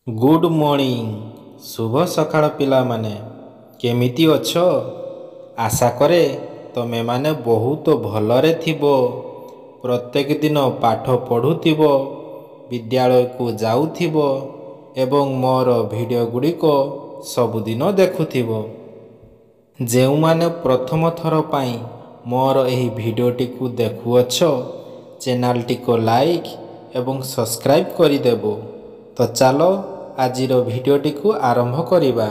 Good morning शुभ सकाळ पिलामाने केमिति अछ। आशा करे तमे माने बहुत भलरे थिबो। प्रत्येक दिन पाठ पढ़ुथिबो, विद्यालय को जाउथिबो एवं मोर वीडियो गुड़िक सबुदिन देखुथिबो। जेउ माने प्रथम थर पाई मोर एही वीडियोटी को देखुअछ, चैनलटी को लाइक एवं सब्सक्राइब करिदेबो। तो चलो आजिर वीडियोटी को आरंभ करिबा।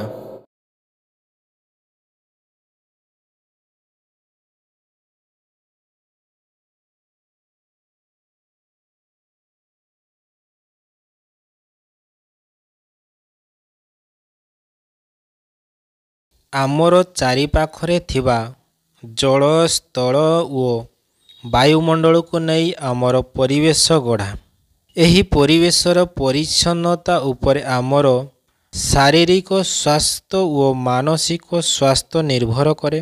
आमर चारि पाखरे थिबा जल स्थल ओ वायुमंडल को नहीं आमर परिवेश गढ़ा। एही परिवेशर परिच्छन्नता उपरे आमर शारीरिक स्वास्थ्य और मानसिक स्वास्थ्य निर्भर करे।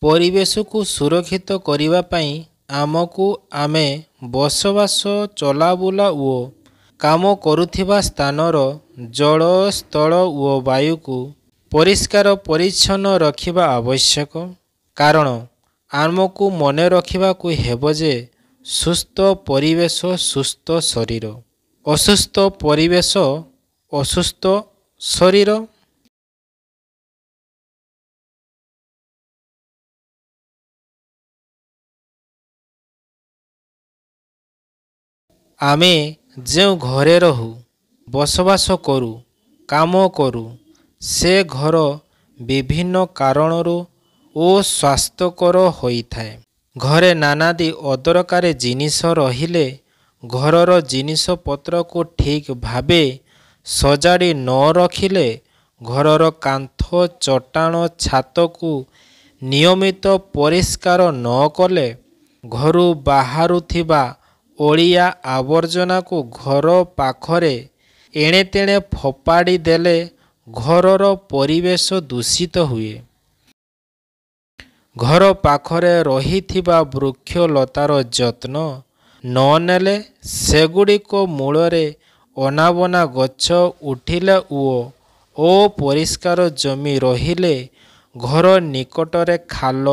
परिवेश को सुरक्षित करिबा पई आमको आमे बसवास चलाबुला और काम करुथिबा स्थानर जल स्थल और वायु को परिष्कार परिच्छन्न रखिबा आवश्यक। कारण आमको मने रखिबा को हेबो जे सुस्थ परिवेश सुस्थ शरीर, असुस्थ परिवेश असुस्थ शरीर। आमे जो घरे रहू बसवास करू काम करू से घर विभिन्न कारणरू अस्वास्थ्यकर होइथाए। घरे नानादी अदरकारी जिनिस रहिले घरर जिनिस पत्र को ठीक भावे सजाड़ी न रखिले, घरर कांथ चट्टाण छात को नियमित परिष्कार न कले, घरु बाहरु थिबा ओलिया आवर्जना को घर पाखरे एणे तेणे फोपाड़ी देले घरर परिवेश दूषित हुए। घर पाखरे रहिथिबा वृक्ष लतार जत्न न नेले सेगुड़िक मूलरे अनाबना गछ उठिले ओ परिष्कार जमी रहिले घर निकटरे खाल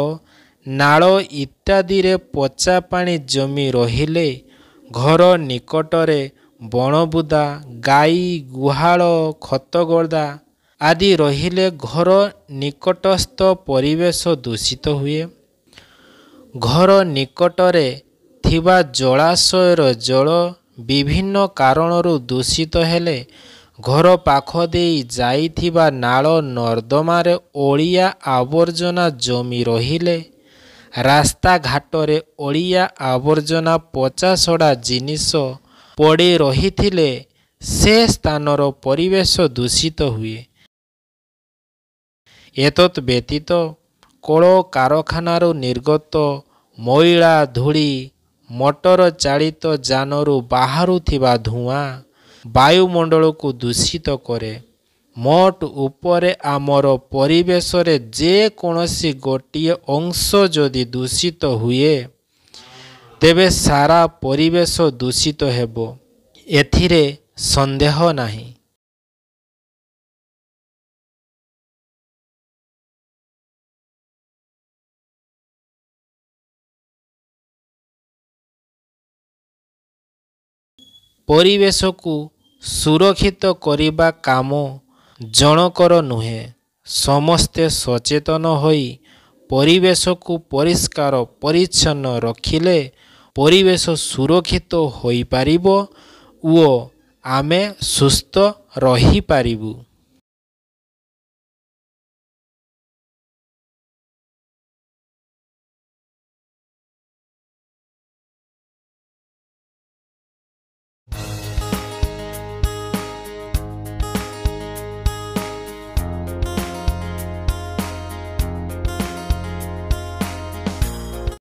नाल इत्यादि रे पचा पानी जमी रहिले, घर निकटरे बणबुदा गाई गुहाल खतगर्दा आदि रहिले घर निकटस्थ परिवेश दूषित हुए। घर निकटरे थिबा जलाशयर जल विभिन्न कारणरू दूषित हेले, घर पाख देई जाइथिबा नाल नर्दमारे ओलिया आवर्जना जमी रहिले, रास्ता घाटरे ओलिया आवर्जना पचासड़ा जिनिस पड़ी रहिथिले से स्थानर परिवेश दूषित हुए। एतत् व्यतीत कल कारखानारू निर्गत मैला धूली मोटर चालित जानरू बाहारुथिबा धुआं वायुमंडल को दूषित करे। मोट उपरे आमर परिवेश रे जे कोनोसी गोटिए अंश जदि दूषित हुए तेबे सारा परिवेश दूषित हेबो, एथिरे संदेह नाही। परिवेश को सुरक्षित करिबा काम जनकर नुहे, समस्ते सचेतन होई परिवेश को परिष्कार परिच्छन्न रखिले परिवेश सुरक्षित होई पारिबो ओ आमे सुस्थ रही पारिबु।